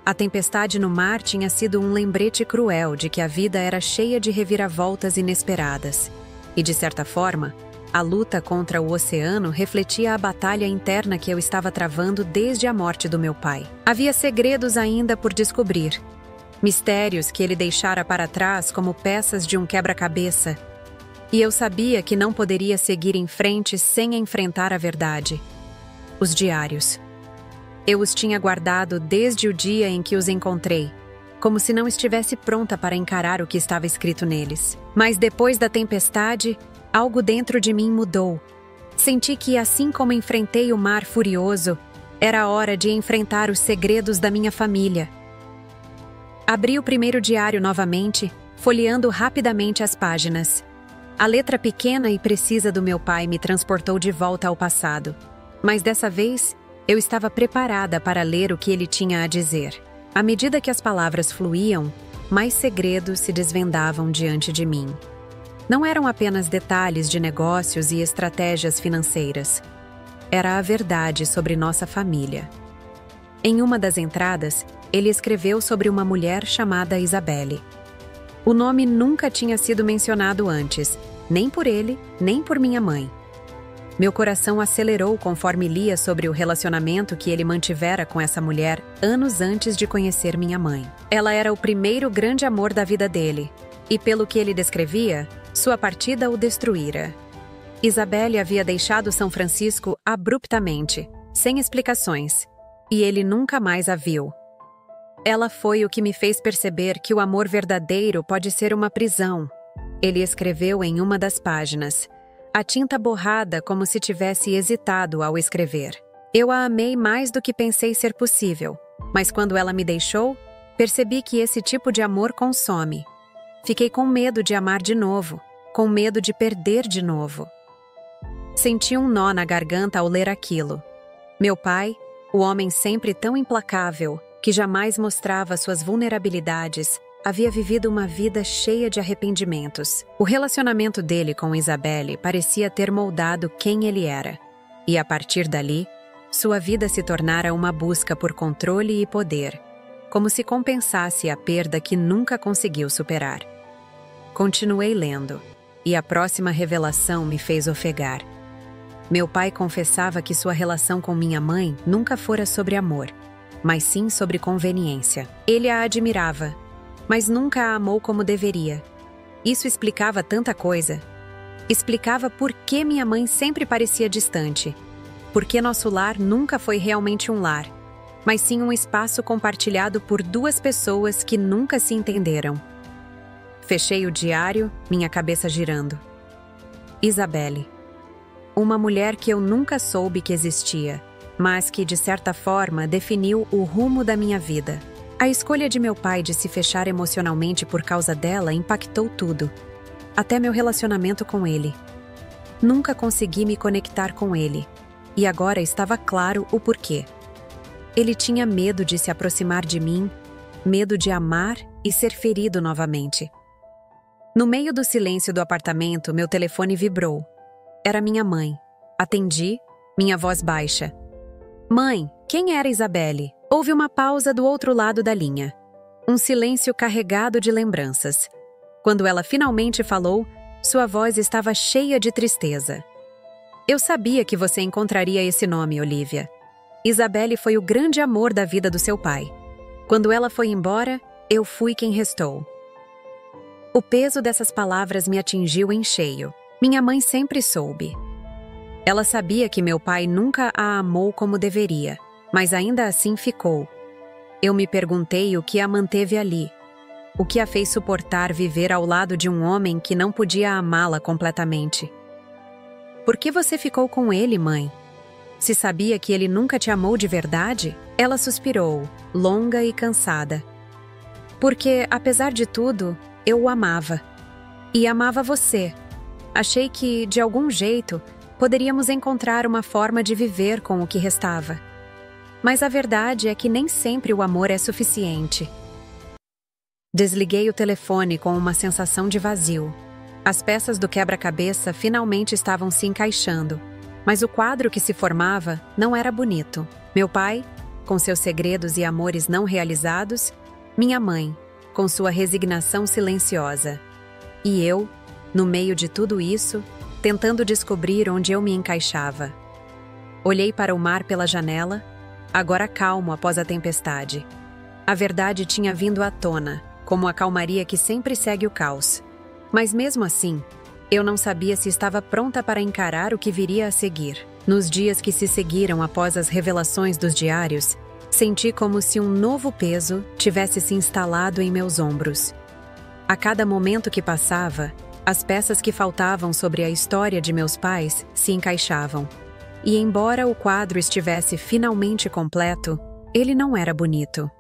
A tempestade no mar tinha sido um lembrete cruel de que a vida era cheia de reviravoltas inesperadas. E, de certa forma, a luta contra o oceano refletia a batalha interna que eu estava travando desde a morte do meu pai. Havia segredos ainda por descobrir. Mistérios que ele deixara para trás como peças de um quebra-cabeça. E eu sabia que não poderia seguir em frente sem enfrentar a verdade. Os diários. Eu os tinha guardado desde o dia em que os encontrei, como se não estivesse pronta para encarar o que estava escrito neles. Mas depois da tempestade, algo dentro de mim mudou. Senti que, assim como enfrentei o mar furioso, era hora de enfrentar os segredos da minha família. Abri o primeiro diário novamente, folheando rapidamente as páginas. A letra pequena e precisa do meu pai me transportou de volta ao passado. Mas dessa vez, eu estava preparada para ler o que ele tinha a dizer. À medida que as palavras fluíam, mais segredos se desvendavam diante de mim. Não eram apenas detalhes de negócios e estratégias financeiras. Era a verdade sobre nossa família. Em uma das entradas, ele escreveu sobre uma mulher chamada Isabelle. O nome nunca tinha sido mencionado antes, nem por ele, nem por minha mãe. Meu coração acelerou conforme lia sobre o relacionamento que ele mantivera com essa mulher anos antes de conhecer minha mãe. Ela era o primeiro grande amor da vida dele, e pelo que ele descrevia, sua partida o destruíra. Isabelle havia deixado São Francisco abruptamente, sem explicações, e ele nunca mais a viu. Ela foi o que me fez perceber que o amor verdadeiro pode ser uma prisão. Ele escreveu em uma das páginas, a tinta borrada como se tivesse hesitado ao escrever. Eu a amei mais do que pensei ser possível, mas quando ela me deixou, percebi que esse tipo de amor consome. Fiquei com medo de amar de novo, com medo de perder de novo. Senti um nó na garganta ao ler aquilo. Meu pai, o homem sempre tão implacável, que jamais mostrava suas vulnerabilidades, havia vivido uma vida cheia de arrependimentos. O relacionamento dele com Isabelle parecia ter moldado quem ele era. E a partir dali, sua vida se tornara uma busca por controle e poder, como se compensasse a perda que nunca conseguiu superar. Continuei lendo, e a próxima revelação me fez ofegar. Meu pai confessava que sua relação com minha mãe nunca fora sobre amor, mas sim sobre conveniência. Ele a admirava, mas nunca a amou como deveria. Isso explicava tanta coisa. Explicava por que minha mãe sempre parecia distante, por que nosso lar nunca foi realmente um lar, mas sim um espaço compartilhado por duas pessoas que nunca se entenderam. Fechei o diário, minha cabeça girando. Isabelle. Uma mulher que eu nunca soube que existia, mas que, de certa forma, definiu o rumo da minha vida. A escolha de meu pai de se fechar emocionalmente por causa dela impactou tudo, até meu relacionamento com ele. Nunca consegui me conectar com ele, e agora estava claro o porquê. Ele tinha medo de se aproximar de mim, medo de amar e ser ferido novamente. No meio do silêncio do apartamento, meu telefone vibrou. Era minha mãe. Atendi, minha voz baixa. Mãe, quem era Isabelle? Houve uma pausa do outro lado da linha. Um silêncio carregado de lembranças. Quando ela finalmente falou, sua voz estava cheia de tristeza. Eu sabia que você encontraria esse nome, Olivia. Isabelle foi o grande amor da vida do seu pai. Quando ela foi embora, eu fui quem restou. O peso dessas palavras me atingiu em cheio. Minha mãe sempre soube. Ela sabia que meu pai nunca a amou como deveria, mas ainda assim ficou. Eu me perguntei o que a manteve ali. O que a fez suportar viver ao lado de um homem que não podia amá-la completamente. Por que você ficou com ele, mãe? Se sabia que ele nunca te amou de verdade? Ela suspirou, longa e cansada. Porque, apesar de tudo, eu o amava. E amava você. Achei que, de algum jeito, poderíamos encontrar uma forma de viver com o que restava. Mas a verdade é que nem sempre o amor é suficiente. Desliguei o telefone com uma sensação de vazio. As peças do quebra-cabeça finalmente estavam se encaixando, mas o quadro que se formava não era bonito. Meu pai, com seus segredos e amores não realizados, minha mãe, com sua resignação silenciosa. E eu, no meio de tudo isso, tentando descobrir onde eu me encaixava. Olhei para o mar pela janela, agora calmo após a tempestade. A verdade tinha vindo à tona, como a calmaria que sempre segue o caos. Mas mesmo assim, Eu não sabia se estava pronta para encarar o que viria a seguir. Nos dias que se seguiram após as revelações dos diários, senti como se um novo peso tivesse se instalado em meus ombros. A cada momento que passava, as peças que faltavam sobre a história de meus pais se encaixavam. E embora o quadro estivesse finalmente completo, ele não era bonito.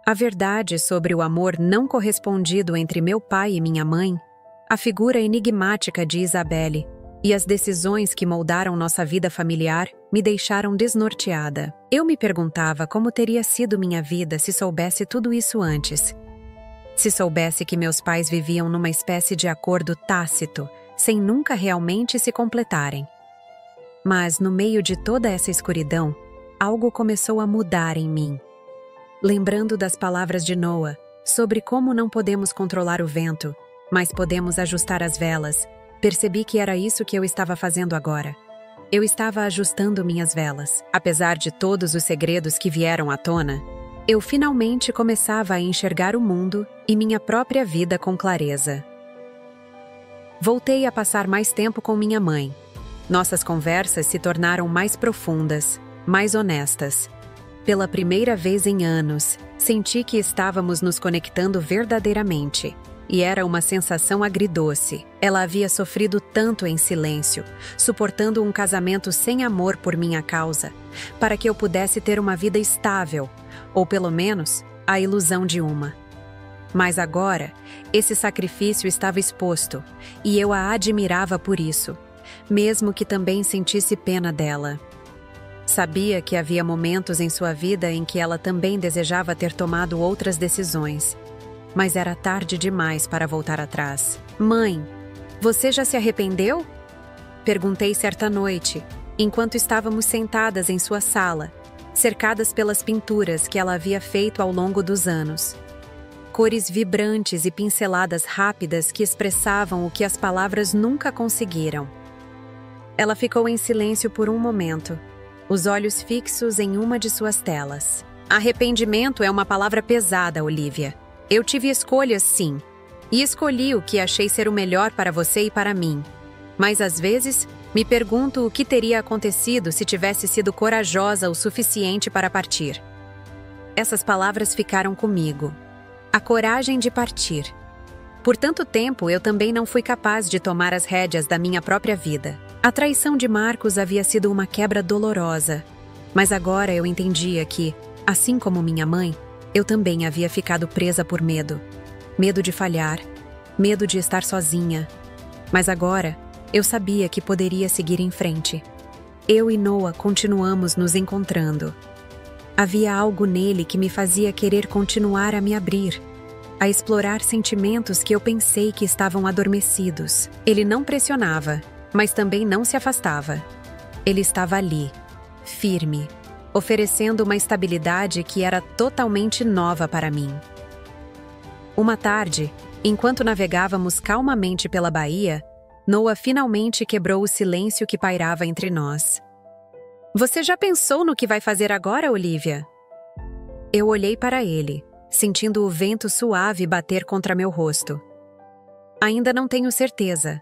A verdade sobre o amor não correspondido entre meu pai e minha mãe, a figura enigmática de Isabelle e as decisões que moldaram nossa vida familiar me deixaram desnorteada. Eu me perguntava como teria sido minha vida se soubesse tudo isso antes. Se soubesse que meus pais viviam numa espécie de acordo tácito, sem nunca realmente se completarem. Mas, no meio de toda essa escuridão, algo começou a mudar em mim. Lembrando das palavras de Noah sobre como não podemos controlar o vento, mas podemos ajustar as velas, percebi que era isso que eu estava fazendo agora. Eu estava ajustando minhas velas. Apesar de todos os segredos que vieram à tona, eu finalmente começava a enxergar o mundo e minha própria vida com clareza. Voltei a passar mais tempo com minha mãe. Nossas conversas se tornaram mais profundas, mais honestas. Pela primeira vez em anos, senti que estávamos nos conectando verdadeiramente. E era uma sensação agridoce. Ela havia sofrido tanto em silêncio, suportando um casamento sem amor por minha causa, para que eu pudesse ter uma vida estável, ou pelo menos, a ilusão de uma. Mas agora, esse sacrifício estava exposto, e eu a admirava por isso, mesmo que também sentisse pena dela. Sabia que havia momentos em sua vida em que ela também desejava ter tomado outras decisões, mas era tarde demais para voltar atrás. Mãe, você já se arrependeu? Perguntei certa noite, enquanto estávamos sentadas em sua sala, cercadas pelas pinturas que ela havia feito ao longo dos anos. Cores vibrantes e pinceladas rápidas que expressavam o que as palavras nunca conseguiram. Ela ficou em silêncio por um momento, os olhos fixos em uma de suas telas. Arrependimento é uma palavra pesada, Olivia. Eu tive escolhas, sim, e escolhi o que achei ser o melhor para você e para mim. Mas às vezes, me pergunto o que teria acontecido se tivesse sido corajosa o suficiente para partir. Essas palavras ficaram comigo. A coragem de partir. Por tanto tempo, eu também não fui capaz de tomar as rédeas da minha própria vida. A traição de Marcos havia sido uma quebra dolorosa, mas agora eu entendia que, assim como minha mãe, eu também havia ficado presa por medo. Medo de falhar, medo de estar sozinha. Mas agora, eu sabia que poderia seguir em frente. Eu e Noah continuamos nos encontrando. Havia algo nele que me fazia querer continuar a me abrir, a explorar sentimentos que eu pensei que estavam adormecidos. Ele não pressionava, mas também não se afastava. Ele estava ali, firme, oferecendo uma estabilidade que era totalmente nova para mim. Uma tarde, enquanto navegávamos calmamente pela baía, Noah finalmente quebrou o silêncio que pairava entre nós. Você já pensou no que vai fazer agora, Olivia? Eu olhei para ele, sentindo o vento suave bater contra meu rosto. Ainda não tenho certeza,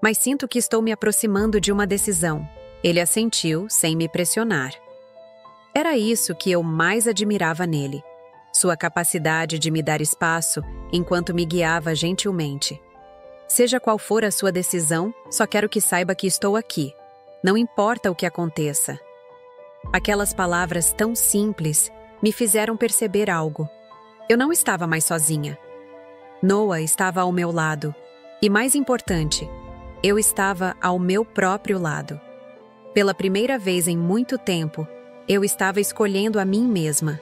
mas sinto que estou me aproximando de uma decisão. Ele assentiu, sem me pressionar. Era isso que eu mais admirava nele, sua capacidade de me dar espaço enquanto me guiava gentilmente. Seja qual for a sua decisão, só quero que saiba que estou aqui. Não importa o que aconteça. Aquelas palavras tão simples me fizeram perceber algo. Eu não estava mais sozinha. Noah estava ao meu lado. E mais importante, eu estava ao meu próprio lado. Pela primeira vez em muito tempo, eu estava escolhendo a mim mesma.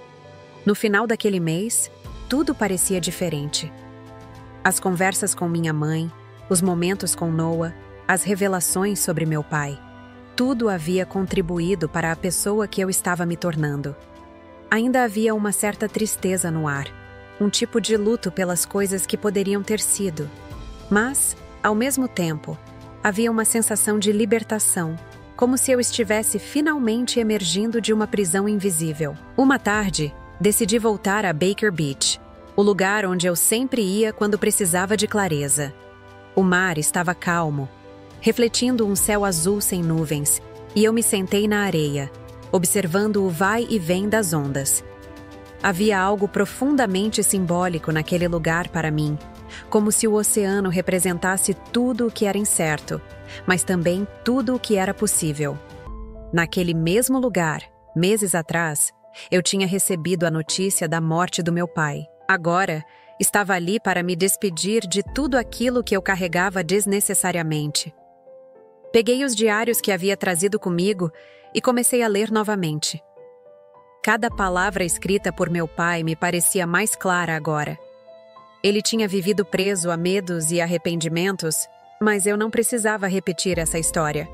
No final daquele mês, tudo parecia diferente. As conversas com minha mãe, os momentos com Noah, as revelações sobre meu pai. Tudo havia contribuído para a pessoa que eu estava me tornando. Ainda havia uma certa tristeza no ar, um tipo de luto pelas coisas que poderiam ter sido. Mas, ao mesmo tempo, havia uma sensação de libertação, como se eu estivesse finalmente emergindo de uma prisão invisível. Uma tarde, decidi voltar a Baker Beach, o lugar onde eu sempre ia quando precisava de clareza. O mar estava calmo, refletindo um céu azul sem nuvens, e eu me sentei na areia, observando o vai e vem das ondas. Havia algo profundamente simbólico naquele lugar para mim, como se o oceano representasse tudo o que era incerto, mas também tudo o que era possível. Naquele mesmo lugar, meses atrás, eu tinha recebido a notícia da morte do meu pai. Agora, estava ali para me despedir de tudo aquilo que eu carregava desnecessariamente. Peguei os diários que havia trazido comigo e comecei a ler novamente. Cada palavra escrita por meu pai me parecia mais clara agora. Ele tinha vivido preso a medos e arrependimentos, mas eu não precisava repetir essa história.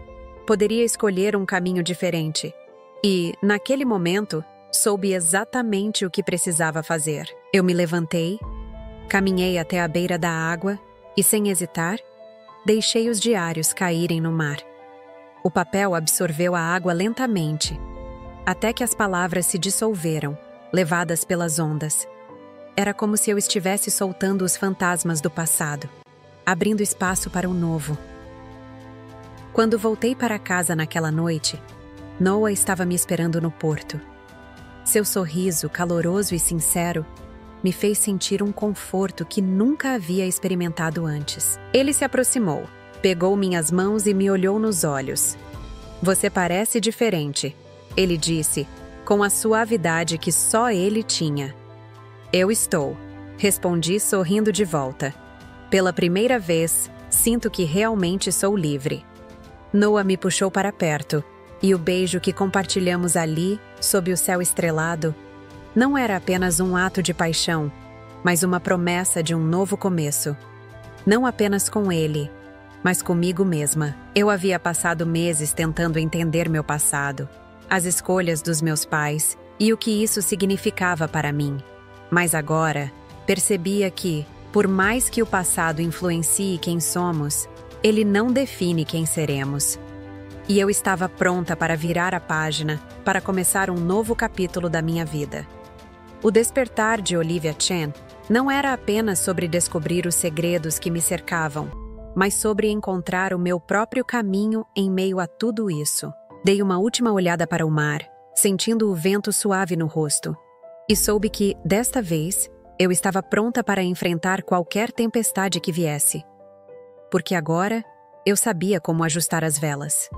Poderia escolher um caminho diferente. E, naquele momento, soube exatamente o que precisava fazer. Eu me levantei, caminhei até a beira da água e, sem hesitar, deixei os diários caírem no mar. O papel absorveu a água lentamente, até que as palavras se dissolveram, levadas pelas ondas. Era como se eu estivesse soltando os fantasmas do passado, abrindo espaço para o novo. Quando voltei para casa naquela noite, Noah estava me esperando no porto. Seu sorriso, caloroso e sincero, me fez sentir um conforto que nunca havia experimentado antes. Ele se aproximou, pegou minhas mãos e me olhou nos olhos. "Você parece diferente", ele disse, com a suavidade que só ele tinha. "Eu estou", respondi sorrindo de volta. "Pela primeira vez, sinto que realmente sou livre." Noah me puxou para perto, e o beijo que compartilhamos ali, sob o céu estrelado, não era apenas um ato de paixão, mas uma promessa de um novo começo. Não apenas com ele, mas comigo mesma. Eu havia passado meses tentando entender meu passado, as escolhas dos meus pais e o que isso significava para mim. Mas agora, percebia que, por mais que o passado influencie quem somos, ele não define quem seremos. E eu estava pronta para virar a página, para começar um novo capítulo da minha vida. O despertar de Olivia Chen não era apenas sobre descobrir os segredos que me cercavam, mas sobre encontrar o meu próprio caminho em meio a tudo isso. Dei uma última olhada para o mar, sentindo o vento suave no rosto, e soube que, desta vez, eu estava pronta para enfrentar qualquer tempestade que viesse. Porque agora, eu sabia como ajustar as velas.